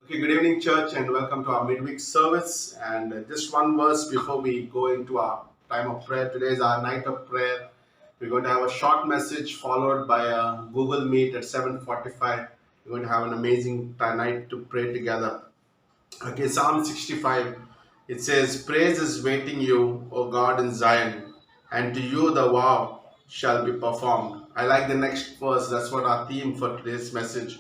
Okay, good evening, church, and welcome to our midweek service. And just one verse before we go into our time of prayer. Today is our night of prayer. We're going to have a short message followed by a Google Meet at 7:45. We're going to have an amazing night to pray together. Okay, Psalm 65. It says, "Praise is waiting you, O God in Zion, and to you the vow shall be performed." I like the next verse. That's what our theme for today's message.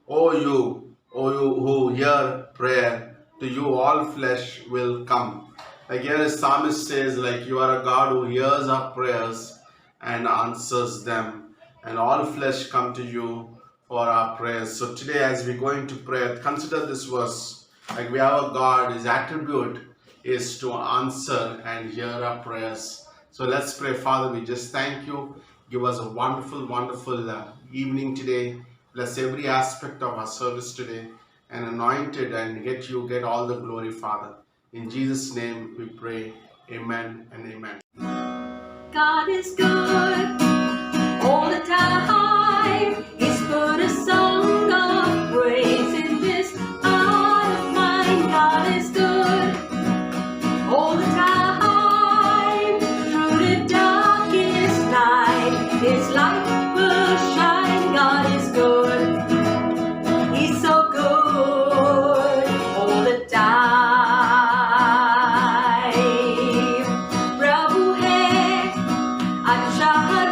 O you who hear prayer, to you all flesh will come. Like here, the psalmist says, like you are a God who hears our prayers and answers them, and all flesh come to you for our prayers. So today, as we go into prayer, consider this verse. Like we have a God, His attribute is to answer and hear our prayers. So let's pray. Father, we just thank you. Give us a wonderful, wonderful evening today. Bless every aspect of our service today and anoint it and get all the glory, Father. In Jesus' name we pray. Amen and amen. God is good all the time. He's put a song of praise in this heart of mine. God is good all the time. Through the darkest night, His light will shine. God is good. He's so good all the time. प्रभु है अच्छा हर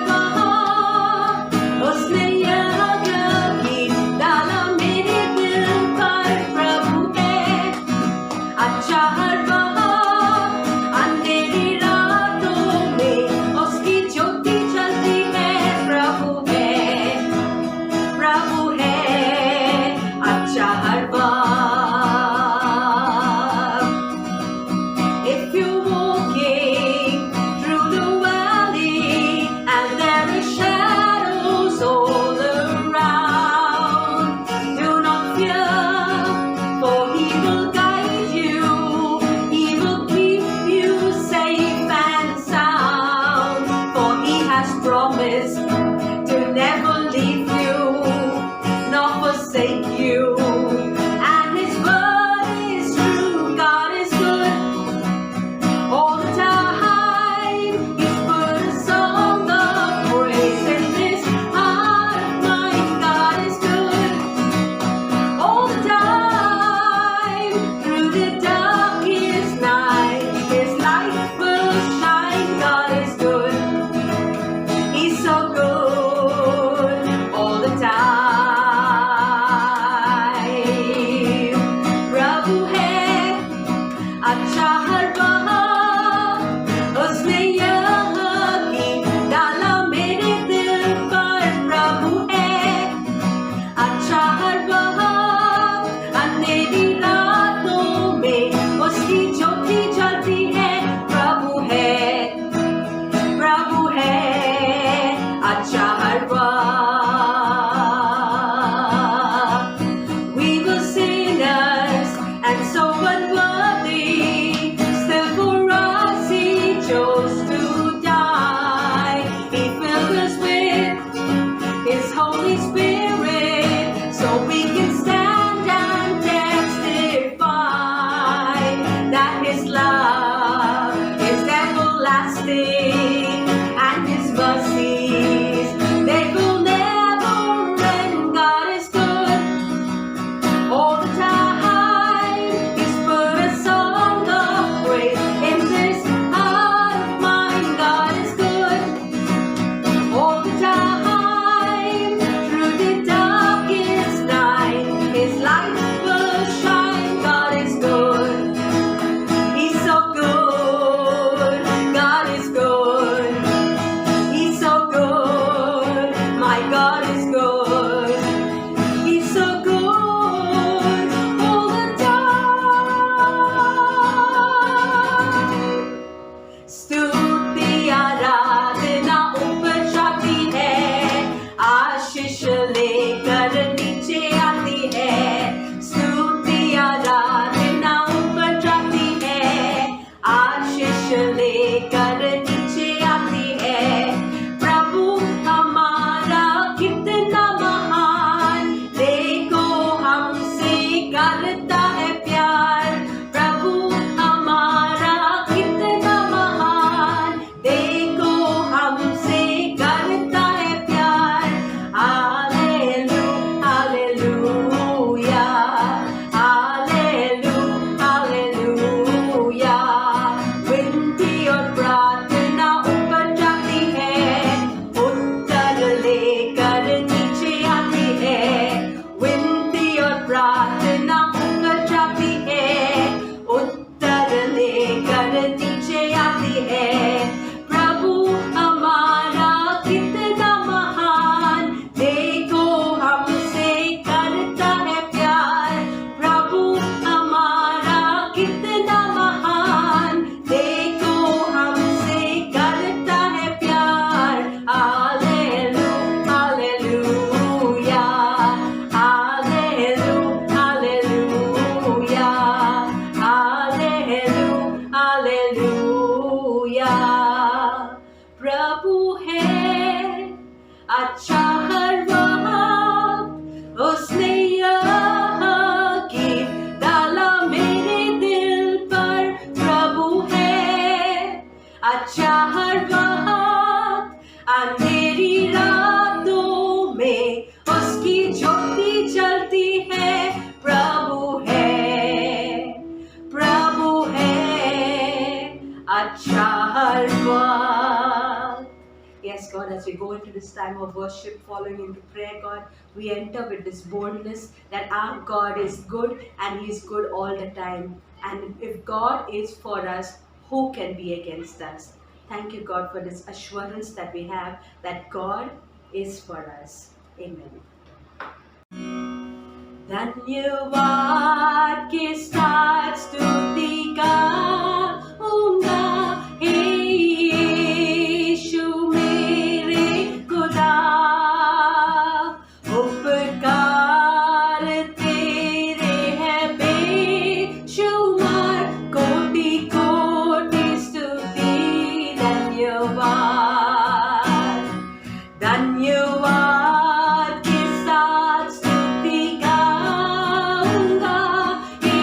करता है प्यार, प्रभु हमारा कितना महान, देखो हमसे करता है प्यार। हालेलू हालेलूया, हालेलू हालेलूया। विनती और प्रार्थना ऊपर जाती है, उत्तर लेकर नीचे आती है। विनती और प्रार्थना ऊपर जाती है, उत्तर लेकर नीचे आती है। प्रभु हमारा कितना महान, देखो हमसे करता है प्यार, प्रभु हमारा कितना महान, देखो हमसे करता है प्यार। हालेलू हालेलूया, हालेलू हालेलूया, हालेलू हालेलूया। प्रभु है अच्छा हर वक्त, उसने यह गीत डाला मेरे दिल पर। प्रभु है अच्छा हर वक्त, अंधेरी रातों में उसकी ज्योति जलती है। प्रभु है अच्छा हर वक्त। Yes, God, as we go into this time of worship, following into prayer, God, we enter with this boldness that our God is good and He is good all the time. And if God is for us, who can be against us? Thank you, God, for this assurance that we have that God is for us. Amen. धन्यवाद के साथ स्तुति गाऊंगा, हे यीशु मेरे खुदा। उपकार तेरे हैं बेशुमार, कोटि कोटि स्तुति धन्यवाद। धन्यवाद के साथ स्तुति गाऊंगा, हे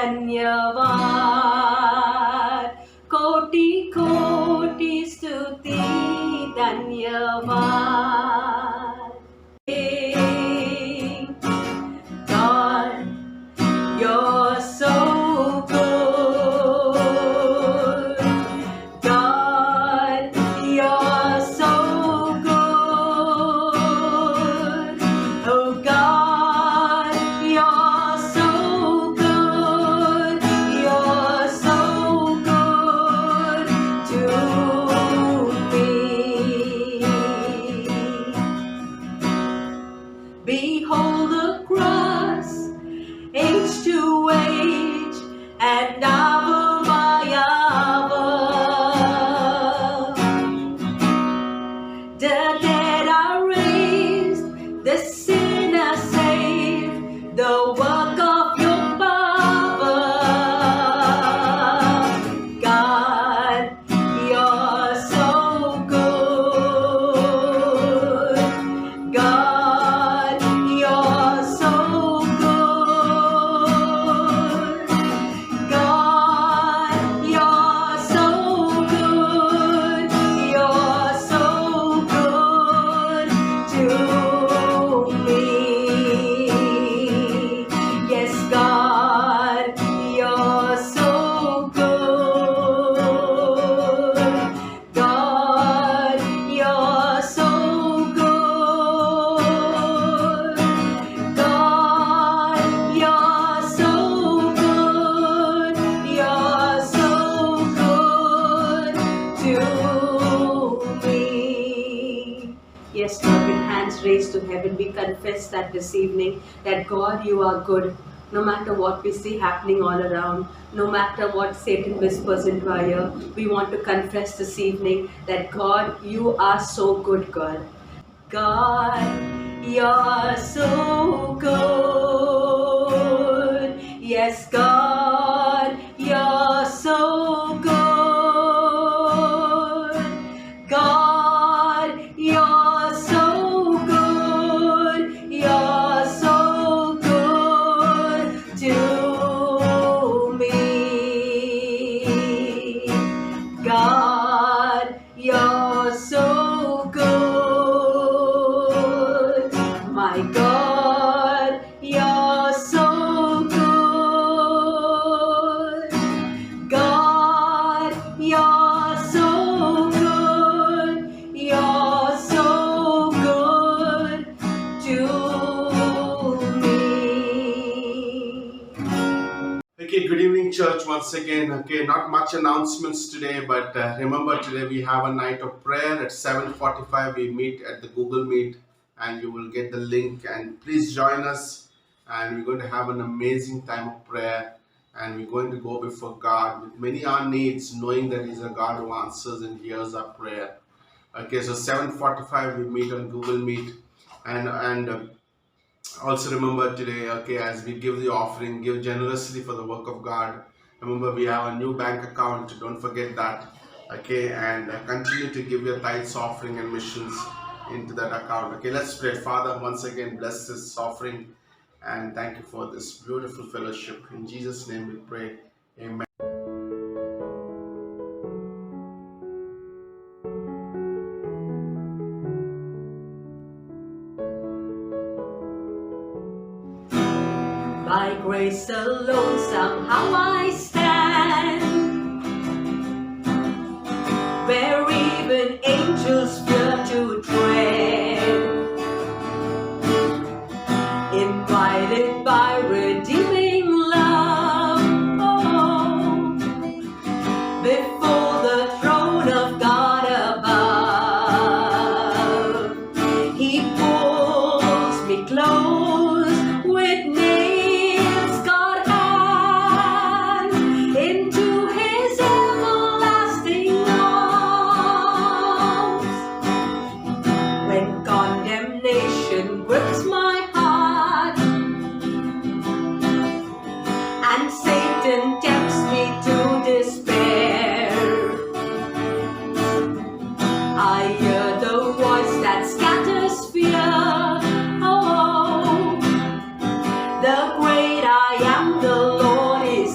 धन्यवाद कोटि कोटि स्तुति धन्यवाद God, you're so good. God, you're so good. Oh God, you're so good. You're so good to me. Behold the cross, age to age, and hour by hour. The dead are raised, the sinner saved, the work of your power. God, you're so good. God, you're so good. God, you're so good. You're so good to me. Yes, God, you're so good. God, you're so good. God, you're so good. You're so good to me. Yes, Lord, with hands raised to heaven, we confess that this evening that God, you are good. No matter what we see happening all around, no matter what Satan whispers into our ear, we want to confess this evening that God, you are so good, God. God, you're so good. Yes, God, you're so good. God, you're so good. You're so good to me. God, you're so good. My God, you're so good. God, you're so good. You're so good to me. Okay, good evening, church, once again. Okay, not much announcements today, but remember today we have a night of prayer at 7:45. We meet at the Google Meet, and you will get the link. And please join us. And we're going to have an amazing time of prayer. And we're going to go before God with many our needs, knowing that He's a God who answers and hears our prayer. Okay, so 7:45 we meet on Google Meet, and also remember today, okay, as we give the offering, give generously for the work of God. Remember, we have a new bank account, don't forget that. Okay, and continue to give your tithes, offering, and missions into that account. Okay, let's pray. Father, once again, bless this offering and thank you for this beautiful fellowship. In Jesus' name we pray. Amen. By grace alone, somehow I stand, where even angels fear to tread, invited by redeeming love, before the throne of God above. He pulls me close with nail-scarred hand into His everlasting arms. When condemnation grips my heart and Satan tempts me to despair, I hear the voice that scatters fear. Oh, the great I am, the Lord is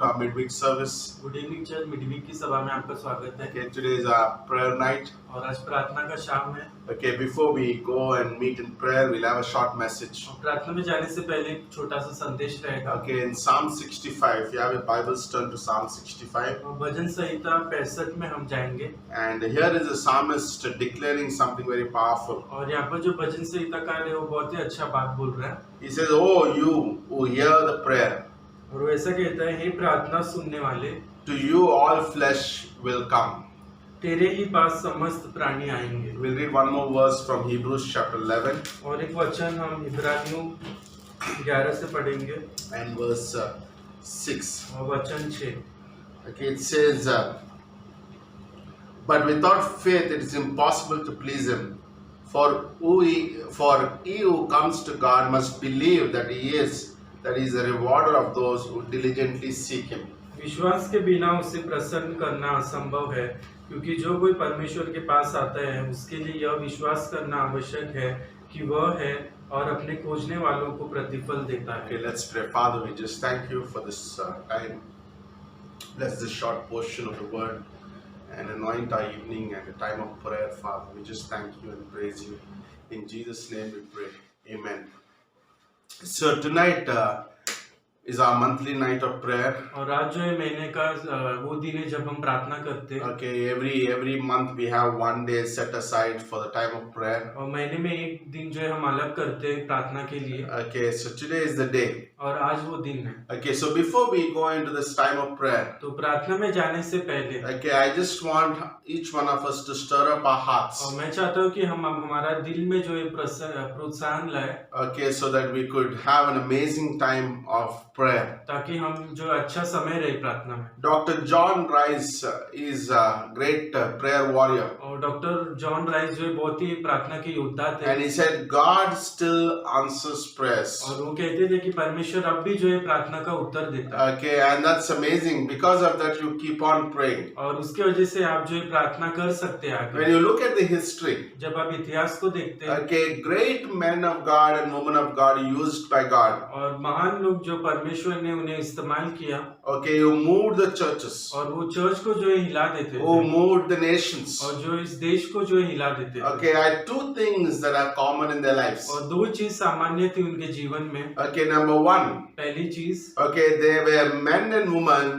to our midweek service. Good evening church midweek की सभा में आपका स्वागत है। Okay, today is our prayer night. और आज प्रार्थना का शाम है। Okay, before we go and meet in prayer, we'll have a short message. और प्रार्थना में जाने से पहले एक छोटा सा संदेश रहेगा। Okay, in Psalm 65, if you have your Bibles, turn to Psalm 65. और भजन संहिता 65 में हम जाएंगे। And here is a psalmist declaring something very powerful. और यहाँ पर जो भजन संहिताकार है वो बहुत ही अच्छा बात बोल रहा है। He says, "Oh, you who hear the prayer, और वो ऐसा कहता है, हे प्रार्थना सुनने वाले, to you all flesh will come." तेरे ही पास समस्त प्राणी आएंगे। We'll read one more verse from Hebrews chapter 11 और एक वचन हम इब्रानियों 11 से पढ़ेंगे and verse 6. और वचन 6। Okay, it says, "But without faith it is impossible to please Him. For he who comes to God must believe that He is a rewarder of those who diligently seek Him." विश्वास के बिना उसे प्रसन्न करना असंभव है, क्योंकि जो कोई परमेश्वर के पास आता है उसके लिए यह विश्वास करना आवश्यक है कि वह है और अपने खोजने वालों को प्रतिफल देता है। Okay, let's pray. Father, we just thank you for this time. Bless this short portion of the word and anoint our evening and the time of prayer, Father. We just thank you and praise you. In Jesus' name we pray. Amen. So tonight is our monthly night of prayer. और आज जो है महीने का वो दिन है जब हम प्रार्थना करते हैं। Okay, every month we have one day set aside for the time of prayer. और महीने में एक दिन जो है हम अलग करते हैं प्रार्थना के लिए। Okay, so today is the day. और आज वो दिन है। Okay, so before we go into this time of prayer, तो प्रार्थना में जाने से पहले okay, I just want each one of us to stir up our hearts. और मैं चाहता हूँ कि हम हमारा दिल में जो है प्रोत्साहन लाए। Okay, so that we could have an amazing time of prayer. ताकि हम जो अच्छा समय रहे प्रार्थना में। Dr. John Rice is a great prayer warrior. और डॉक्टर जॉन राइस जो है बहुत ही प्रार्थना के योद्धा थे। And he said, God still answers prayers. और वो कहते थे कि परमेश्वर अब भी जो है प्रार्थना का उत्तर देता है। Okay, and that's amazing. Because of that, you keep on praying. और उसके वजह से आप जो है प्रार्थना कर सकते हैं आगे। When you look at the history, जब आप इतिहास को देखते हैं, okay, great men of God and women of God used by God. और महान लोग जो परमेश्वर ने उन्हें इस्तेमाल किया, Okay, who moved the churches, और वो चर्च को जो है हिला देते who थे, moved the nations. और जो इस देश को जो है हिला देते थे। Okay, I had two things that are common in their lives. और दो चीज सामान्य थी उनके जीवन में। Okay, number one, पहली चीज, okay, they were men and women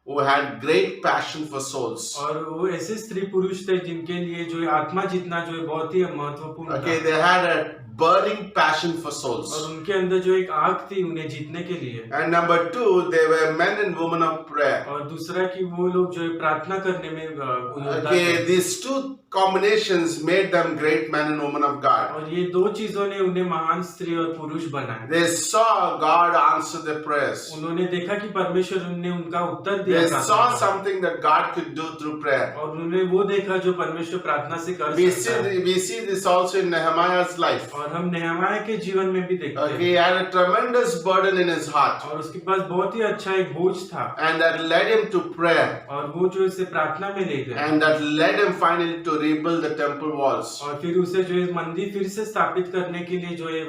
who had great passion for souls. और वो ऐसे स्त्री पुरुष थे जिनके लिए जो है आत्मा जीतना जो है बहुत ही महत्वपूर्ण Okay, था। they had a burning passion for souls. और उनके अंदर जो एक आग थी उन्हें जीतने के लिए। And number two, they were men and women of prayer. और दूसरा कि वो लोग जो है प्रार्थना करने में योद्धा Okay, थे। these two combinations made them great men and women of God. और ये दो चीजों ने उन्हें महान स्त्री और पुरुष बनाया। They saw God answer their prayers. उन्होंने देखा कि परमेश्वर ने उनका उत्तर दिया They प्रार्थना saw का। something that God could do through prayer. और उन्होंने वो देखा जो परमेश्वर प्रार्थना से कर We सकता है। see this also in Nehemiah's life. और हम नेहमाया के जीवन में भी देखते Okay, he हैं। had a tremendous burden in his heart, और उसके पास बहुत ही अच्छा एक बोझ था, and that led him to prayer, और वो जो इसे प्रार्थना में ले गया, and that led him finally to rebuild the temple walls. और फिर उसे जो है मंदिर फिर से स्थापित करने के लिए जो है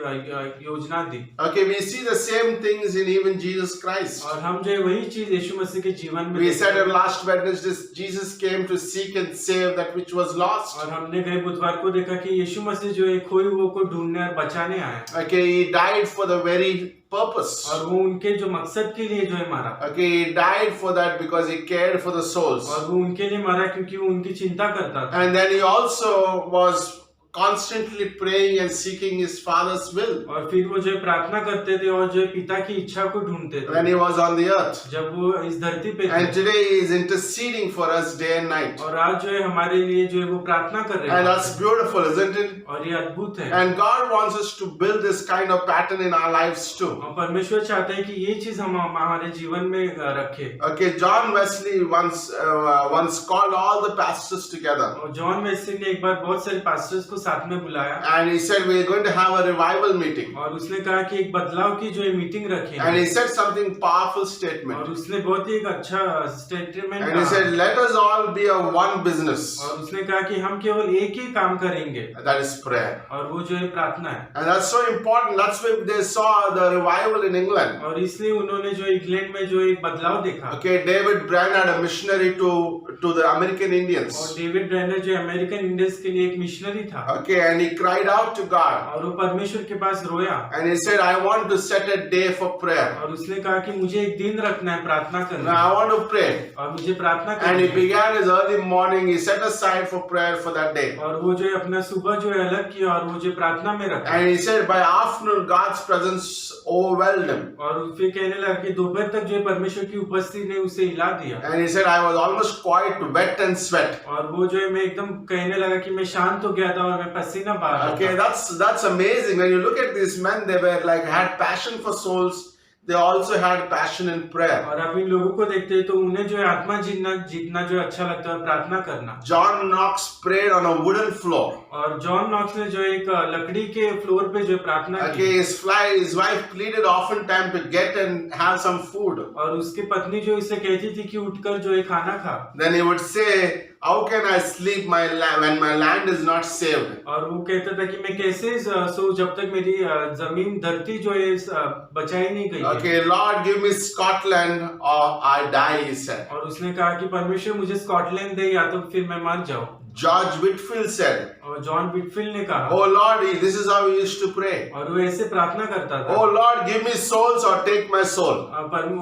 योजना दी। Okay, we see the same things in even Jesus Christ. और हम जो है वही चीज यीशु मसीह के जीवन में We देखते said हैं। on last Wednesday, Jesus came to seek and save that which was lost. और हमने गए बुधवार को देखा कि यीशु मसीह जो है खोए हुओं को ढूंढने और बचाने आया। Okay, he died for the very purpose. और वो उनके जो मकसद के लिए जो है मारा। Okay, he died for that because he cared for the souls. और वो उनके लिए मारा क्योंकि वो उनकी चिंता करता था। And then he also was constantly praying and seeking his Father's will और फिर वो जो है प्रार्थना करते थे और जो है पिता की इच्छा को ढूंढते थे when he was on the earth. जब वो इस धरती पे And थे। today he is interceding for us day and night. और आज जो है हमारे लिए जो है वो प्रार्थना कर रहे And हैं। that's beautiful, isn't it? और ये अद्भुत है। And God wants us to build this kind of pattern in our lives too. और परमेश्वर चाहते हैं कि ये चीज हम हमारे जीवन में रखें। Okay, John Wesley once called all the pastors together. और जॉन वेस्ली ने एक बार बहुत सारे पास्टर्स को साथ में बुलाया and he said, we're going to have a revival meeting. और उसने कहा कि एक बदलाव की जो ये मीटिंग रखी And है he said something powerful और statement. उसने बहुत ही एक अच्छा statement And he said, let us all be a one business. और उसने कहा कि हम केवल एक ही काम करेंगे That is prayer. और वो जो है प्रार्थना है And that's so important. That's why they saw the revival in England. और इसलिए उन्होंने जो इंग्लैंड में जो एक बदलाव देखा Okay, David Brainerd, a missionary to the American Indians. और डेविड ब्रेनर जो अमेरिकन इंडियंस के लिए एक मिशनरी था Okay, and he cried out to God. और वो परमेश्वर के पास रोया And he said, I want to set a day for prayer. और उसने कहा कि मुझे एक दिन रखना है प्रार्थना Now करना I want to pray. और मुझे प्रार्थना And करनी he है began his early morning. He set aside for prayer for that day. और वो जो है अपना सुबह जो है अलग किया और वो जो प्रार्थना में रखा And he said, by afternoon, God's presence overwhelmed him. और फिर कहने लगा कि दोपहर तक जो है परमेश्वर की उपस्थिति ने उसे हिला दिया And he said, I was almost quite wet and sweat. और वो जो है मैं एकदम कहने लगा कि मैं शांत हो गया था और मैं पसीना बहा रहा Okay, था that's amazing. When you look at these men, they were like had passion for souls. They also had passion in prayer. और आप इन लोगों को देखते हैं तो उन्हें जो है आत्मा जीतना जो अच्छा लगता है प्रार्थना करना John Knox prayed on a wooden floor. और जॉन नॉक्स ने जो एक लकड़ी के फ्लोर पे जो प्रार्थना Okay, की his wife pleaded oftentimes to get and have some food. और उसकी पत्नी जो इसे कहती थी कि उठकर जो है खाना खा Then he would say, how can I sleep when my land is not saved? और वो कहता था कि मैं कैसे सो जब तक मेरी जमीन धरती जो है बचाई नहीं गई है। Okay, Lord, give me Scotland or I die, he said. और उसने कहा कि परमेश्वर मुझे स्कॉटलैंड दे या तो फिर मैं मर जाऊं। George Whitfield said, और जॉन विटफील्ड ने कहा oh Lord, this is how he used to pray. और वो ऐसे प्रार्थना करता था Oh Lord, give me souls or take my soul.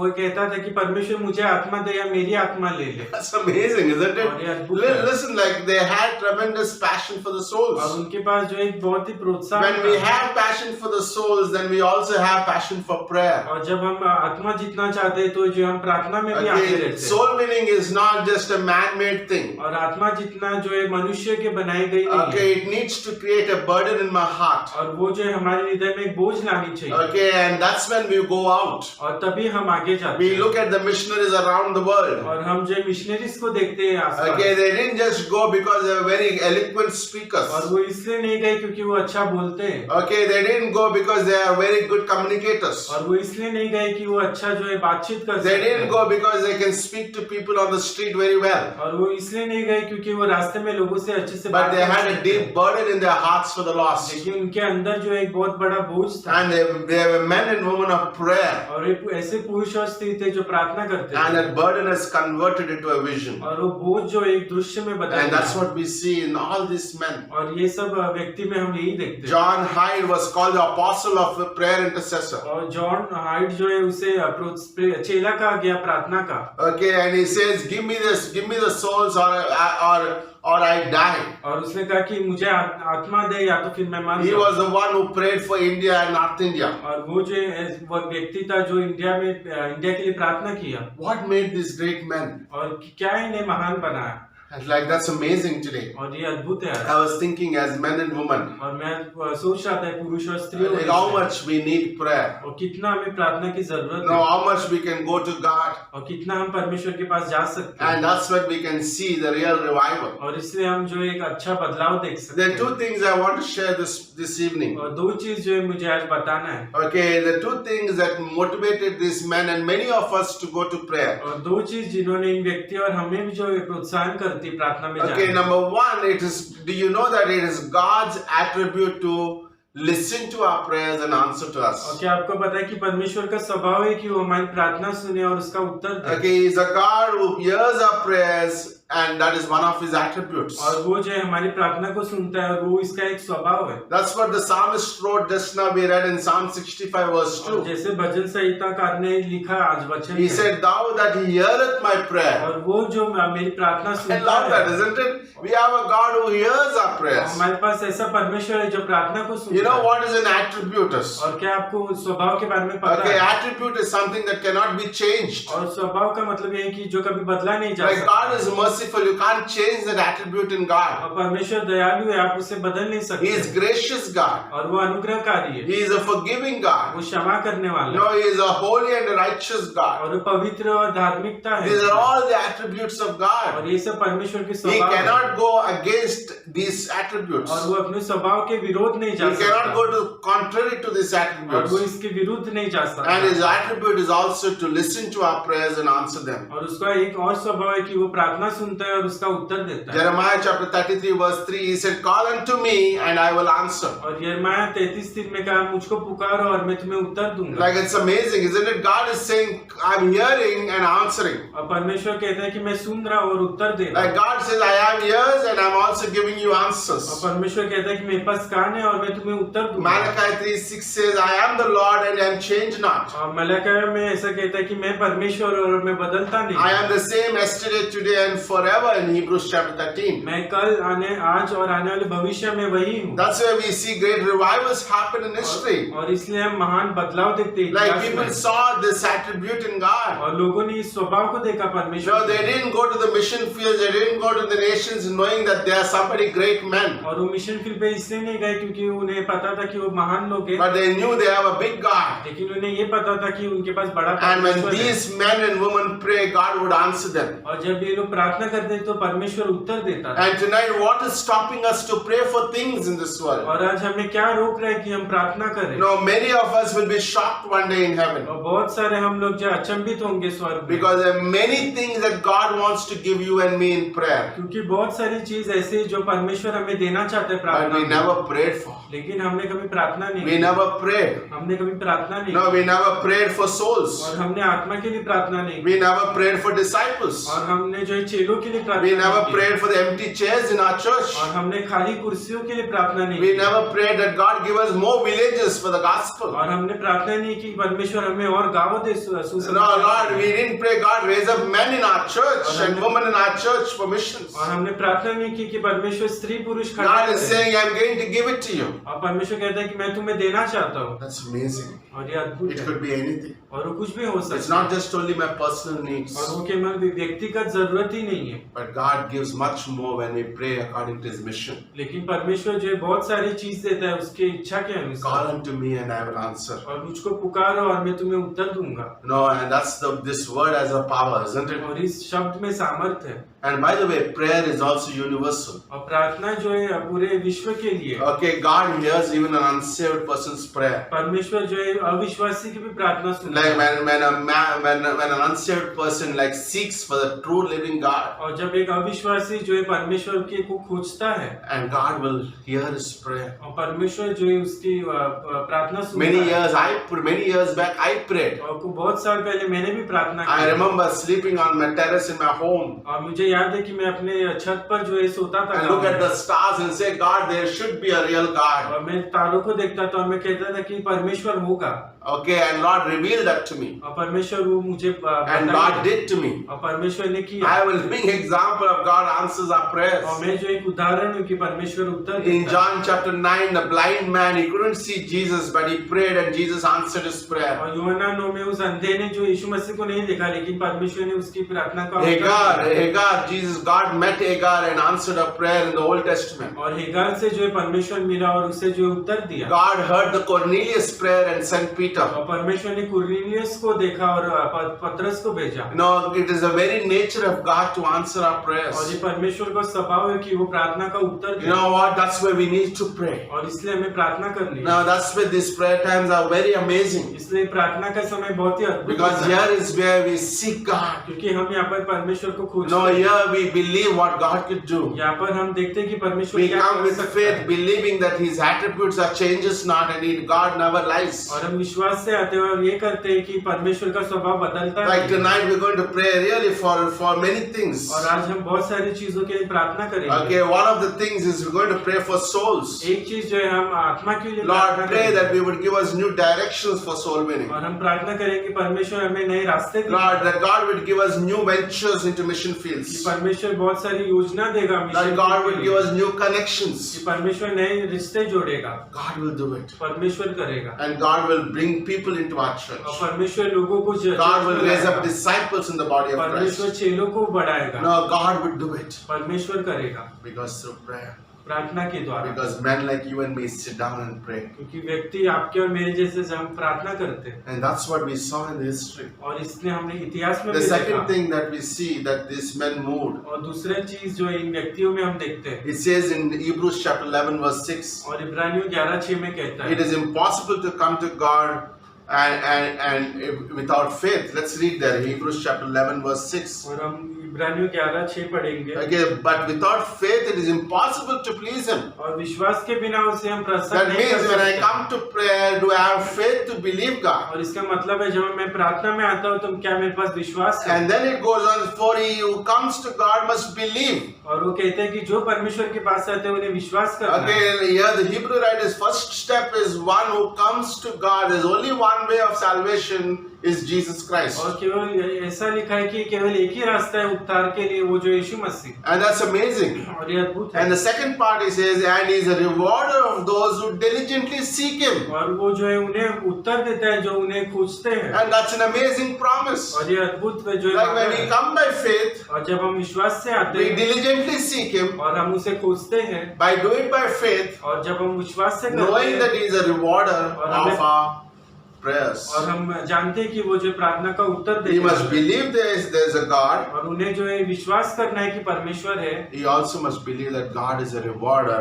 वो कहता था कि परमेश्वर मुझे आत्मा दे या मेरी आत्मा ले ले। That's amazing, isn't और ये it? अद्भुत है। Listen, like they had tremendous passion for the और souls. उनके पास जो एक बहुत ही प्रोत्साहन When we था। have passion for the souls, then we also have passion for prayer. और जब हम आत्मा जीतना चाहते हैं तो जो हम प्रार्थना में भी आगे Okay, रहते हैं। soul winning is not just a man-made thing. और आत्मा जितना जो है मनुष्य के बनाई गई नहीं है। Okay, it needs to create a burden in my heart. और वो जो है हमारे हृदय में एक बोझ लानी चाहिए। Okay, and that's when we go out. और तभी हम आगे जाते We हैं। look at the missionaries around the world. और हम जो मिशनरीज को देखते हैं आसपास। Okay, they didn't just go because they were very eloquent speakers. और वो इसलिए नहीं गए क्योंकि वो अच्छा बोलते हैं। Okay, they didn't go because they are very good communicators. और वो इसलिए नहीं गए कि वो अच्छा जो है बातचीत कर They सकते didn't हैं। go because they can speak to people on the street very well. और वो इसलिए नहीं गए क्योंकि वो रास्ते में लोगों से अच्छे से But बात they कर had a सकते हैं। deep burden in their hearts for the lost. लेकिन उनके अंदर जो एक बहुत बड़ा बोझ था। And they were men and women of prayer. और एक ऐसे पुरुष और स्त्री थे जो प्रार्थना करते And थे। that burden has converted into a vision. और वो बोझ जो एक दृश्य में बदल And that's गया। what we see in all these men. और ये सब व्यक्ति में हम यही देखते हैं। John Hyde was called the apostle of the prayer intercessor. और जॉन हाइट जो है उसे चेला कहा गया प्रार्थना का। Okay, and he says, give me the souls or I die. और उसने कहा कि मुझे आत्मा दे या तो फिर मैं मर He जाऊं। was the one who prayed for India and North India. और वो जो वो व्यक्ति था जो इंडिया के लिए प्रार्थना किया। What made these great men? और क्या इन्हें महान बनाया। And like that's amazing today. और ये अद्भुत है। I was thinking as men and women, और मैं सोच रहा था पुरुष और स्त्रियों like how much we need prayer. और कितना हमें प्रार्थना की जरूरत Now है how much we can go to God, और कितना हम परमेश्वर के पास जा सकते हैं। and that's when we can see the real revival. और इसलिए हम जो एक अच्छा बदलाव देख सकते There are two हैं। things I want to share this evening. और दो चीज जो है मुझे आज बताना है। Okay, the two things that motivated these men and many of us to go to prayer. और दो चीज जिन्होंने इन व्यक्ति और हमें भी जो प्रोत्साहन करती है प्रार्थना में Okay, number one, do you know that it is God's attribute to listen to our prayers and answer to us? और क्या आपको पता है कि परमेश्वर का स्वभाव है कि वो हमारी प्रार्थना सुने और उसका उत्तर दे। Okay, He's a God who hears our prayers, and that is one of His attributes. और वो जो है हमारी प्रार्थना को सुनता है और वो इसका एक स्वभाव है। That's what the psalmist wrote just now. We read in Psalm 65 verse 2. और जैसे भजन संहिताकार ने लिखा आज वचन He में, said, "Thou that heareth my prayer." और वो जो मेरी प्रार्थना I सुनता love that, है। isn't it? We have a God who hears our prayers. हमारे पास ऐसा परमेश्वर है जो प्रार्थना को You सुनता know है। what is an attribute is? और क्या आपको स्वभाव के बारे में पता Okay, है? attribute is something that cannot be changed. और स्वभाव का मतलब ये है कि जो कभी बदला नहीं जा Like God सकता। is merciful. You can't change that attribute in God. और परमेश्वर दयालु है, आप उसे बदल नहीं He सकते। is gracious God. और वो अनुग्रहकारी है, He is a forgiving God. वो क्षमा करने वाला No, है, He is a holy and a righteous God. और वो पवित्र और धार्मिकता है। These are all the attributes of God. और ये सब परमेश्वर के He स्वभाव है, cannot go against these attributes. और वो अपने स्वभाव के विरोध नहीं जा He cannot सकता, go to contrary to these और वो attributes. इसके विरुद्ध नहीं जा सकता। And His attribute is also to listen to our prayers and answer them. और उसका एक और स्वभाव है कि वो प्रार्थना सुनता है और उसका उत्तर देता है। Jeremiah chapter 33 verse 3, He said, "Call unto me and I will answer." और यिर्मयाह 33:3 में कहा, मुझको पुकारो और मैं तुम्हें उत्तर दूंगा। Like it's amazing, isn't it? God is saying, "I'm hearing and answering." और परमेश्वर कहता है कि मैं सुन रहा हूँ और उत्तर दे रहा Like हूँ। God says, "I am ears and I'm also giving you और answers." परमेश्वर कहता है कि मेरे पास कान है और मैं तुम्हें उत्तर दूंगा। Malachi 3:6 says, "I am the Lord and I am changed not." और मलाकिया में ऐसा कहता है कि मैं परमेश्वर और मैं बदलता I नहीं। am the same yesterday, today and forever in Hebrews chapter 13. मैं कल आज और आने वाले भविष्य में वही हूँ। That's why we see great revivals happen in history. और इसलिए हम महान बदलाव देखते हैं Like इतिहास people में। saw this attribute in God. और लोगों ने इस स्वभाव को देखा No, परमेश्वर they में। didn't go to the mission fields, they didn't go to the nations knowing that they are somebody great men. और वो मिशन फील्ड पे इसलिए नहीं गए क्योंकि उन्हें पता था कि वो महान लोग हैं, But they knew they have a big God. लेकिन उन्हें ये पता था कि उनके पास बड़ा And when परमेश्वर है। these men and women pray, God would answer them. और जब ये लोग प्रार्थना करते तो परमेश्वर उत्तर देता था। And tonight, what is stopping us to pray for things in this world? और आज हमें क्या रोक रहा है कि हम प्रार्थना करें? No, many of us will be shocked one day in heaven. और बहुत सारे हम लोग जो अचंभित होंगे स्वर्ग में, Because there are many things that God wants to give you and me in prayer. क्योंकि बहुत सारी चीज ऐसी है जो परमेश्वर हमें देना चाहते हैं But प्रार्थना we में, never prayed for. लेकिन हमने कभी प्रार्थना नहीं We की। never prayed. हमने कभी प्रार्थना नहीं No, की। we never prayed for souls. और हमने आत्मा के लिए प्रार्थना नहीं की। We never prayed for disciples. और हमने जो है चेलों के लिए We प्रार्थना never नहीं की। prayed for the empty chairs in our church. और हमने खाली कुर्सियों के लिए प्रार्थना नहीं We की। never prayed that God give us more villages for the gospel. और हमने प्रार्थना नहीं की परमेश्वर हमें और गाँव दे No, सुसमाचार। Lord, we didn't pray God raise up men in our church and women in our church for missions. और हमने प्रार्थना नहीं की कि परमेश्वर स्त्री पुरुष खड़ा God is करे। saying, I'm going to give it to you. और परमेश्वर कहता है कि मैं तुम्हें देना चाहता हूँ। That's amazing. और ये अद्भुत It है। could be anything. और वो कुछ भी हो It's सकता not है। just only my personal needs, और वो केवल व्यक्तिगत जरूरत ही नहीं है, but God gives much more when we pray according to His mission. लेकिन परमेश्वर जो है बहुत सारी चीज देता है उसकी इच्छा के Call अनुसार। unto me and I will answer. और मुझको पुकारो और मैं तुम्हें उत्तर दूंगा। No, and that's this word has a power, isn't it? और इस शब्द में सामर्थ्य है। And by the way, prayer is also universal. और प्रार्थना जो है पूरे विश्व के लिए। Okay, God hears even an unsaved person's prayer. परमेश्वर जो है अविश्वासी की भी प्रार्थना सुनता Like है। when an unsaved person like seeks for the true living God, और जब एक अविश्वासी जो है परमेश्वर के को खोजता है, and God will hear his prayer. और परमेश्वर जो है उसकी प्रार्थना सुनता है। Many years back, I prayed. और बहुत साल पहले मैंने भी प्रार्थना I की। remember sleeping on my terrace in my home और मुझे याद है कि मैं अपने छत पर जो है सोता था and look at the stars and say, God, there should be a real God. और मैं तारों को देखता था और मैं कहता था कि परमेश्वर होगा। Okay, and Lord revealed that to me. और परमेश्वर वो मुझे And बताया। God did to me. और परमेश्वर ने किया। I am a living example of God answers our prayers. और मैं जो एक उदाहरण हूँ कि परमेश्वर उत्तर In देता है। John chapter 9, the blind man, he couldn't see Jesus, but he prayed and Jesus answered his prayer. और यूहन्ना 9 में उस अंधे ने जो यीशु मसीह को नहीं देखा, लेकिन परमेश्वर ने उसकी प्रार्थना का उत्तर दिया। Hagar, God met Hagar and answered her prayer in the Old Testament. और हेगार से जो है परमेश्वर मिला और उसे जो है उत्तर दिया। God heard the Cornelius prayer and sent Peter. और परमेश्वर ने कुरनेलियस को देखा और पतरस को भेजा। No, it is the very nature of God to answer our prayers. और ये परमेश्वर का स्वभाव है कि वो प्रार्थना का उत्तर You they. know what? That's why we need to pray. और इसलिए हमें प्रार्थना करनी है। Now that's why these prayer times are very amazing. इसलिए प्रार्थना का समय बहुत ही अद्भुत Because होता है। here is where we seek God. क्योंकि हम यहाँ पर परमेश्वर को खोजते No, हैं। here we believe what God could do. यहाँ पर हम देखते हैं कि परमेश्वर We क्या come कर with सकता faith, है। believing that His attributes are changes not, and God never lies. और हम विश्वास से आते हैं और ये करते हैं कि परमेश्वर का स्वभाव बदलता Like है। tonight, we're going to pray really for many things. और आज हम बहुत सारी चीजों के लिए प्रार्थना करेंगे। Okay, one of the things is we're going to pray for souls. एक चीज जो है हम आत्मा के लिए Lord, प्रार्थना pray करेंगे। that we would give us new directions for soul winning. और हम प्रार्थना करेंगे परमेश्वर हमें नए रास्ते Lord, दिखाए। that God would give us new ventures into mission कि fields. परमेश्वर बहुत सारी योजना देगा That मिशन God के will लिए। give us new connections. कि परमेश्वर नए रिश्ते जोड़ेगा, God will do it. परमेश्वर करेगा, And God will bring people into our और church. परमेश्वर लोगों को God will raise up लाएगा। disciples in the body of परमेश्वर Christ. चेलों को बढ़ाएगा, No, God will do it. परमेश्वर करेगा Because through prayer. प्रार्थना के द्वारा। Because men like you and me sit down and pray. क्योंकि व्यक्ति आपके और मेरे जैसे से हम प्रार्थना करते हैं, And that's what we saw in the history. और इसने हमने इतिहास में The भी second देखा। thing that we see that these men moved. और दूसरा चीज जो इन व्यक्तियों में हम देखते हैं, It says in Hebrews chapter 11 verse 6. और इब्रानियों 11:6 में कहता It है, is impossible to come to God and without faith. Let's read there. Hebrews chapter 11 verse 6. और हम इब्रानियों 11:6 पढ़ेंगे, Okay, but without faith it is impossible to please Him. और विश्वास के बिना उसे हम प्रसन्न That नहीं means कर when I सकते। come to prayer, do I have faith to believe God? और इसका मतलब है जब मैं प्रार्थना में आता हूँ तो क्या मेरे पास विश्वास है? And then it goes on, for he who comes to God must believe. और वो कहते हैं कि जो परमेश्वर के पास आते हैं उन्हें विश्वास करना है। Okay, here the Hebrew writer's first step is one who comes to God. There's only one way of salvation is Jesus Christ. और केवल ऐसा लिखा है कि केवल एक ही रास्ता है उद्धार के लिए, वो जो यीशु मसीह। And that's amazing. और ये अद्भुत है। And the second part he says, and he is a rewarder of those who diligently seek him. और वो जो है उन्हें उत्तर देता है जो उन्हें खोजते हैं। And that's an amazing promise. और ये अद्भुत है जो ये Like when वादा we है। come by faith, और जब हम विश्वास से आते we हैं diligently seek him. और हम उसे खोजते हैं, By doing it by faith, और जब हम विश्वास से करते knowing हैं that he is a rewarder और of our prayers. और हम जानते हैं कि वो जो प्रार्थना का उत्तर We देता must है, believe there's a God. और उन्हें जो है विश्वास करना है कि परमेश्वर है, He also must believe that God is a rewarder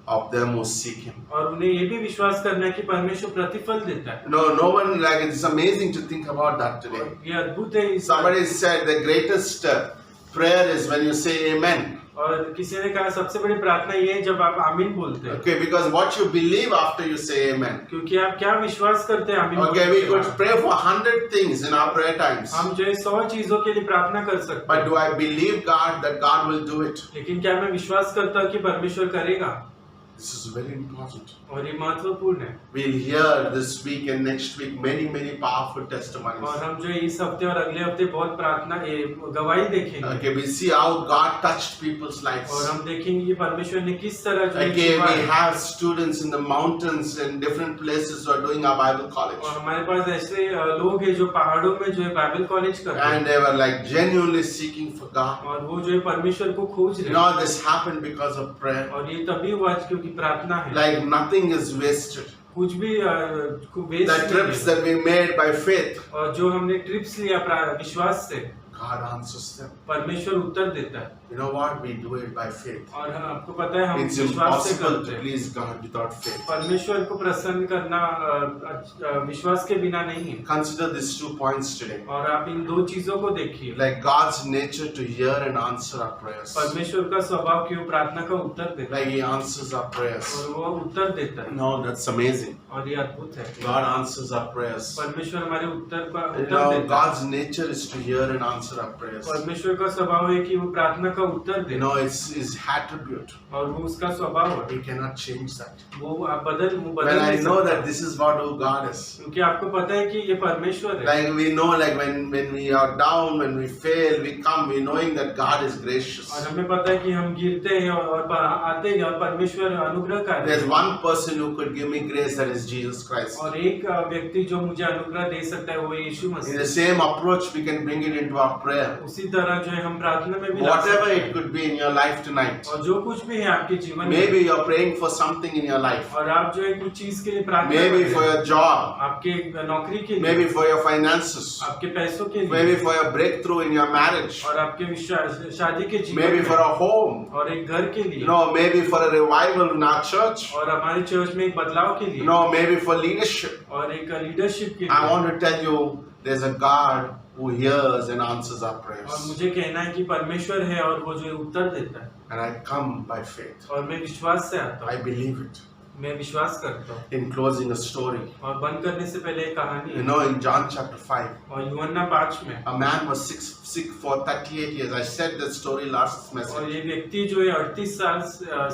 of them who seek him. और उन्हें ये भी विश्वास करना है कि परमेश्वर प्रतिफल देता है। No one, like, it's amazing to think about that today. ये अद्भुत है। Somebody said the greatest prayer is when you say amen. और किसी ने कहा सबसे बड़ी प्रार्थना ये है जब आप आमीन बोलते हैं, Okay, because what you believe after you say amen. क्योंकि आप क्या विश्वास करते हैं आमीन Okay, बोलने we के could बाद। pray for 100 things in our prayer times. हम जो है 100 चीजों के लिए प्रार्थना कर सकते But हैं, do I believe God that God will do it? लेकिन क्या मैं विश्वास करता हूँ कि परमेश्वर करेगा? This is very important. और ये महत्वपूर्ण है। We'll hear this week and next week many powerful testimonies. और हम जो है इस हफ्ते और अगले हफ्ते बहुत प्रार्थना गवाही देखेंगे, Okay, we see how God touched people's lives. और हम देखेंगे कि परमेश्वर ने किस तरह जो है Okay, छुआ we है। have students in the mountains and different places who are doing our Bible college. और हमारे पास ऐसे लोग हैं जो पहाड़ों में जो है बाइबल कॉलेज करते हैं, And they were like genuinely seeking for God. और वो जो है परमेश्वर को खोज You रहे know, हैं। this happened because of prayer. और ये तभी हुआ क्योंकि प्रार्थना है। Like nothing is wasted. कुछ भी वेस्ट The नहीं trips है। that we made by faith, और जो हमने ट्रिप्स लिया विश्वास से, God answers them. परमेश्वर उत्तर देता है। You know what? We do it by faith. और आपको पता है हम It's विश्वास से impossible करते to हैं। please God without faith. परमेश्वर को प्रसन्न करना विश्वास के बिना नहीं है। Consider these 2 points today. और आप इन दो चीजों को देखिए, Like God's nature to hear and answer our prayers. परमेश्वर का स्वभाव कि वो प्रार्थना का उत्तर देता Like है, He answers our prayers. और वो उत्तर देता है, No, that's amazing. और ये अद्भुत है। God answers our prayers. परमेश्वर हमारे उत्तर का You उत्तर know, देता है। God's nature is to hear and answer our prayers. परमेश्वर का स्वभाव है कि वो प्रार्थना का उत्तर दे, You know, it's His attribute. और वो उसका स्वभाव है। We cannot change that. वो आप बदल When I नहीं know सकते, that this is what who God is. क्योंकि आपको पता है कि ये परमेश्वर है। Like we know, like when we are down, when we fail, we come, we knowing that God is gracious. और हमें पता है कि हम गिरते हैं और आते हैं, और परमेश्वर अनुग्रहकारी There's है। one person who could give me grace, that is Jesus Christ. और एक व्यक्ति जो मुझे अनुग्रह दे सकता है वो यीशु In the Masih. same approach, we can bring it into our prayer. उसी तरह जो है हम प्रार्थना में भी ला Whatever सकते it हैं। could be in your life tonight. और जो कुछ भी है आपके जीवन में, Maybe you're praying for something in your life. और आप जो है कुछ चीज के लिए प्रार्थना Maybe कर for रहे हैं, your job. आपके नौकरी के लिए, Maybe for your finances. आपके पैसों के Maybe लिए, for your breakthrough in your marriage. और आपके शादी के जीवन Maybe में, for a home. और एक घर के लिए, No, maybe for a revival in our church. और हमारे चर्च में एक बदलाव के लिए, No, maybe for leadership. और एक लीडरशिप के I लिए। want to tell you, there's a God who hears and answers our और prayers. मुझे कहना है कि परमेश्वर है और वो जो है उत्तर देता है, And I come by faith. और मैं विश्वास से आता I हूँ, believe it. मैं विश्वास करता हूँ। In closing, a story. और बंद करने से पहले एक कहानी You है, know, in John chapter 5, और यूहन्ना 5 में, a man was sick for 38 years. I said that story last और message. ये व्यक्ति जो है 38 साल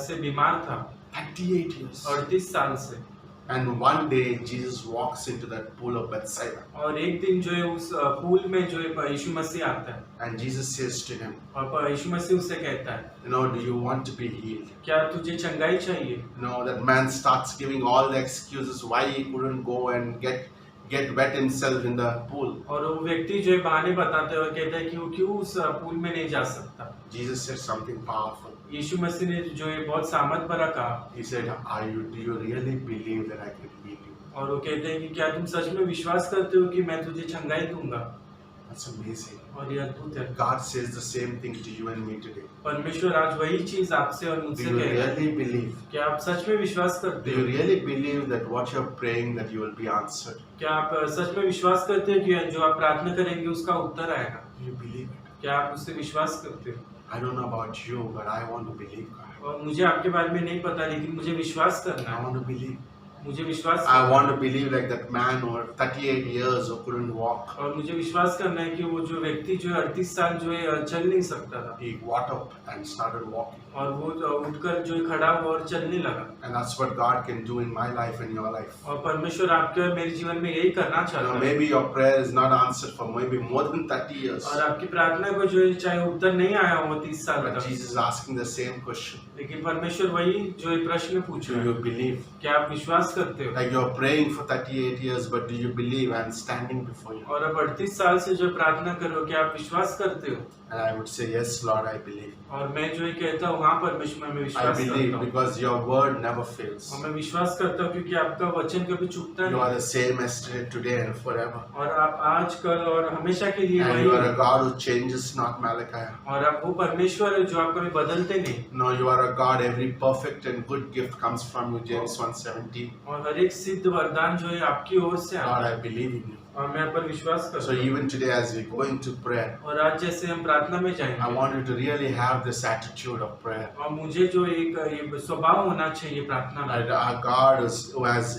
से बीमार था, 38 years. 38 साल से। And one day Jesus walks into that pool of Bethsaida, और एक दिन जो है उस पूल में जो है यीशु मसीह आता है and Jesus says to him, और यीशु मसीह उससे कहता है, do you want to be healed? क्या तुझे चंगाई चाहिए? That man starts giving all the excuses why he couldn't go and get wet himself in the pool. और वो व्यक्ति जो है बहाने बताता है और कहता है कि वो क्यों उस पूल में नहीं जा सकता। Jesus said something powerful. यीशु मसीह ने जो है बहुत सामर्थ भरा कहा, He said, do you really believe that I can heal you? और वो कहते हैं कि क्या तुम सच में विश्वास करते हो कि मैं तुझे चंगाई दूंगा? That's amazing. और ये अद्भुत है। God says the same thing to you and me today. परमेश्वर आज वही चीज आपसे और Do मुझसे you कह रहा है। really believe? क्या आप सच में विश्वास Do करते you हो? really believe that what you're praying that you will be answered? क्या आप सच में विश्वास करते हो कि जो आप प्रार्थना करेंगे उसका उत्तर आएगा? Do you believe it? क्या आप उससे विश्वास करते हो? I don't know about you, but I want to believe God. और मुझे आपके बारे में नहीं पता, लेकिन मुझे विश्वास करना I है। want to believe. मुझे विश्वास I करना want to believe like that man who had 38 years who couldn't walk. है। और मुझे विश्वास करना है कि वो जो व्यक्ति जो है 38 साल जो है चल नहीं सकता था, He got up and started walking. और वो उठकर जो है खड़ा हुआ और चलने लगा। And that's what God can do in my life and your life. और परमेश्वर आपके और मेरे जीवन में यही करना चाहता है। Maybe your prayer is not answered for maybe more than 30 years. और आपकी प्रार्थना को जो है चाहे उत्तर नहीं आया हो 30 साल But तक, Jesus is asking the same question. लेकिन परमेश्वर वही जो है प्रश्न पूछ Do रहा you है, believe? क्या आप विश्वास करते हो? Like you're praying for 38 years, but do you believe I'm standing before you? और अब 38 साल से जो प्रार्थना करो, क्या आप विश्वास करते हो? And I would say, yes, Lord, I believe. और मैं जो है कहता हूँ, हाँ परमेश्वर, मैं I विश्वास believe करता हूँ। because your word never fails. और मैं विश्वास करता हूँ क्योंकि आपका वचन कभी चूकता You नहीं। are the same yesterday, today, and forever. और आप आज, कल और हमेशा के लिए And वही you are हैं। a God who changes, not Malachi. और आप वो परमेश्वर है जो आप कभी बदलते नहीं। No, you are a God. Every perfect and good gift comes from you. James 1:17. और हर एक सिद्ध वरदान जो है आपकी ओर से आता God, है, I believe in you. और मैं आप पर विश्वास करता So हूँ। even today, as we go into prayer, और आज जैसे हम प्रार्थना में I जाएंगे, want you to really have this attitude of prayer. और मुझे जो एक ये स्वभाव होना चाहिए प्रार्थना में। And our God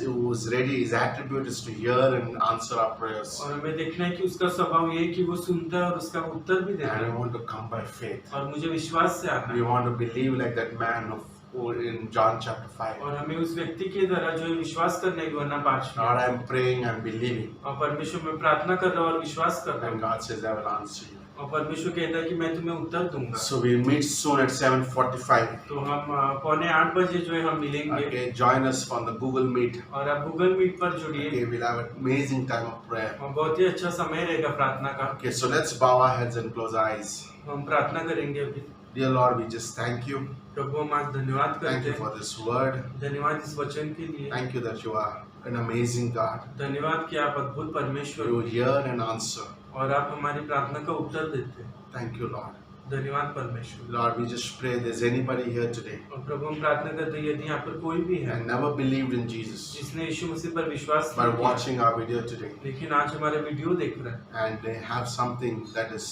who's ready, His attribute is to hear and answer our prayers. और हमें देखना है कि उसका स्वभाव ये है कि वो सुनता है और उसका उत्तर भी देता And we है। want to come by faith. और मुझे विश्वास से आता We है, want to believe like that man who in John chapter 5. और हमें उस व्यक्ति की तरह जो है विश्वास करने की वरना 5 Lord, I'm praying and believing. और परमेश्वर में प्रार्थना कर रहा हूँ और विश्वास कर रहा And हूँ, God says, I will answer you. और परमेश्वर कहता है कि मैं तुम्हें उत्तर दूंगा। So we meet soon at 7:45. तो हम 7:45 बजे जो है हम मिलेंगे, Okay, join us on the Google Meet. और आप गूगल मीट पर जुड़िए, Okay, we'll have an amazing time of prayer. और बहुत ही अच्छा समय रहेगा प्रार्थना का। Okay, so let's bow our heads and close our eyes. हम प्रार्थना करेंगे अभी। Dear Lord, we just thank you. प्रभु हम आज धन्यवाद Thank करते you हैं, for this word. धन्यवाद इस वचन के लिए, Thank you that you are an amazing God. धन्यवाद कि आप अद्भुत परमेश्वर You हो hear and answer. और आप हमारी प्रार्थना का उत्तर देते हैं। Thank you, Lord. धन्यवाद परमेश्वर। Lord, we just pray there's anybody here today और प्रभु हम प्रार्थना करते हैं यदि यहाँ पर कोई भी है and never believed in Jesus, जिसने यीशु मसीह पर विश्वास but नहीं किया, watching our video today लेकिन आज हमारा वीडियो देख रहा है and they have something that is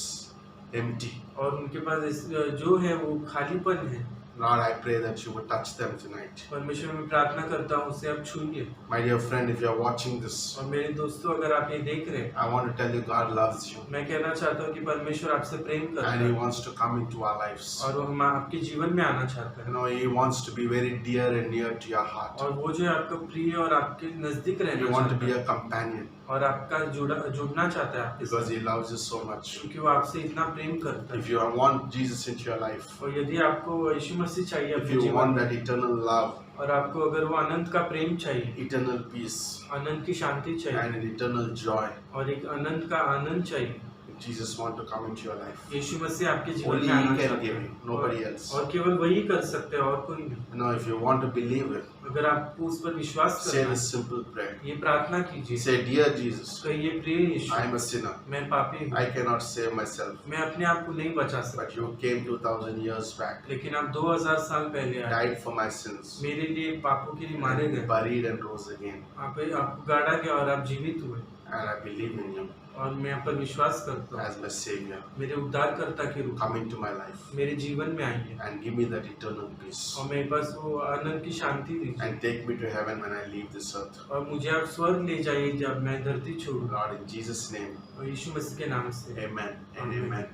empty. और उनके पास जो है वो खालीपन है, Lord, I pray that you would touch them tonight. परमेश्वर में प्रार्थना करता हूँ उसे आप छूइए। My dear friend, if you're watching this, और मेरे दोस्तों, अगर आप ये देख रहे हैं, I want to tell you God loves you मैं कहना चाहता हूँ कि परमेश्वर आपसे प्रेम करता and He है wants to come into our lives. और वो हम आपके जीवन में आना चाहता है, He wants to be very dear and near to your heart. और वो जो है आपका प्रिय और आपके नजदीक You रहना want to चाहता be है a companion और आपका जुड़ना चाहता है आपके because साथ, He loves you so much. क्योंकि वो आपसे इतना प्रेम करता If है। you want Jesus into your life, और यदि आपको यीशु मसीह चाहिए if अपने you जीवन want में, that eternal love, और आपको अगर वो अनंत का प्रेम चाहिए, eternal peace, अनंत की शांति चाहिए and an eternal joy, और एक अनंत का आनंद चाहिए, Jesus wants to come into your life. यीशु मसीह आपके जीवन Only में आना He can चाहता give है it, nobody else. और केवल वही कर सकते हैं और कोई नहीं। If you want to believe it, अगर आपको उस पर विश्वास say करना this है, simple prayer. ये प्रार्थना कीजिए, Say, Dear Jesus, कहिए प्रिय यीशु, I am a sinner. मैं पापी हूँ, I cannot save myself. मैं अपने आप को नहीं बचा सकता, But you came 2000 years back, लेकिन आप 2000 साल पहले आए, died for my sins, मेरे लिए पापों के लिए मारे गए, buried and rose again. आपको गाड़ा गया और आप जीवित हुए, And I believe in you और मैं आप पर विश्वास करता हूँ, as my Savior. मेरे उद्धारकर्ता के रूप Come into my life में मेरे जीवन में आइए and give me that eternal peace. और मेरे पास वो आनंद की शांति दीजिए And take me to heaven when I leave this earth. और मुझे आप स्वर्ग ले जाइए जब मैं धरती छोड़ूं, Lord, in Jesus' name, और यीशु मसीह के नाम से amen and Amen. amen.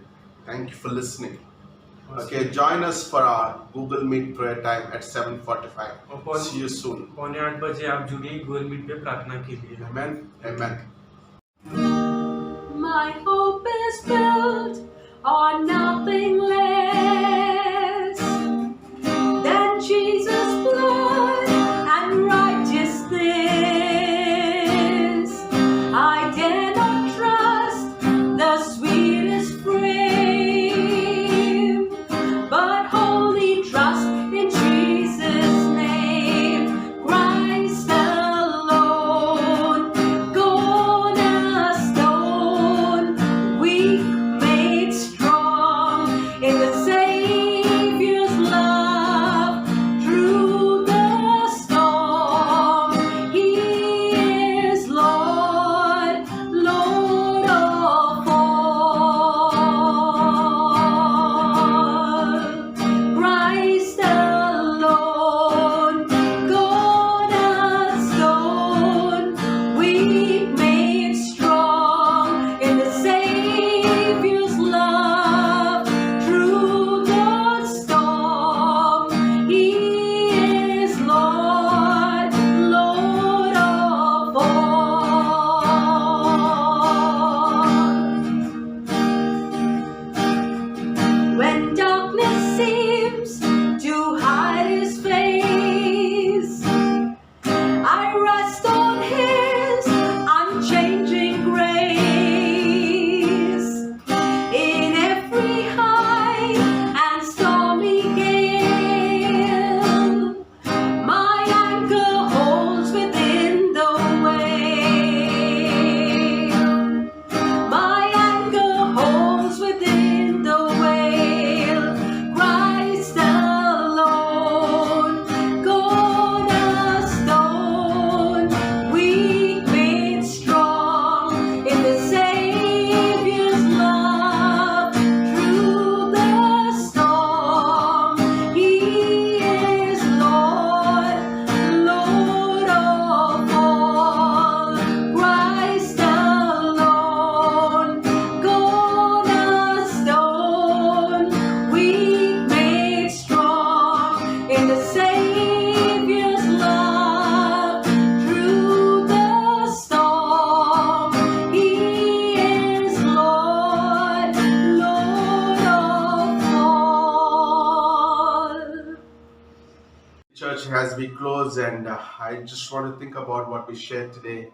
Thank you for listening. Okay, join us for our Google Meet prayer time at 7:45. और See you soon. 7:45 आप जुड़िए गूगल मीट पे प्रार्थना के लिए। Amen. Amen. My hope is built on nothing less than Jesus' blood and righteousness. I dare not trust the sweetest frame, but wholly trust in Jesus' name. Christ alone, cornerstone, weak made strong in the Savior's love through the storm. He is Lord, Lord of all. Christ alone, cornerstone, weak made strong in the Savior's love through the storm. He is Lord, Lord of all. When darkness seems to hide His face, I rest on His unchanging grace. In every high and stormy gale, my anchor holds within the wave. My anchor holds within the whale. Christ alone, cornerstone, weak made strong in the Savior's love through the storm. He is Lord, Lord of all. Christ alone, cornerstone, weak made strong in the Savior's love through the storm. He is Lord, Lord of all. Church, as we close, and I just want to think about what we shared today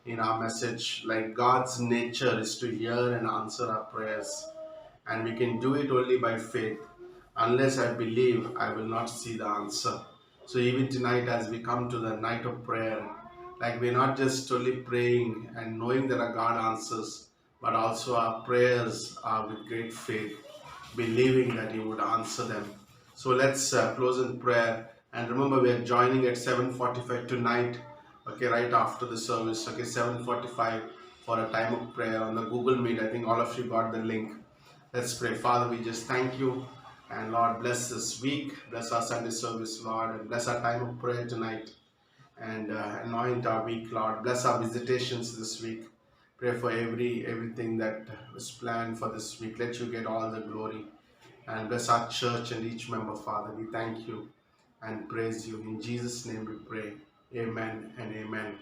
in our message. Like, God's nature is to hear and answer our prayers, and we can do it only by faith. Unless I believe, I will not see the answer. So even tonight, as we come to the night of prayer, like, we're not just only praying and knowing that our God answers, but also our prayers are with great faith, believing that He would answer them. So let's close in prayer. And remember, we are joining at 7:45 tonight. Okay, right after the service. Okay, 7:45 for a time of prayer on the Google Meet. I think all of you got the link. Let's pray. Father, we just thank you. And Lord, bless this week. Bless our Sunday service, Lord. And bless our time of prayer tonight. And anoint our week, Lord. Bless our visitations this week. Pray for everything that was planned for this week. Let you get all the glory. And bless our church and each member, Father. We thank you and praise you. In Jesus' name we pray. Amen and amen.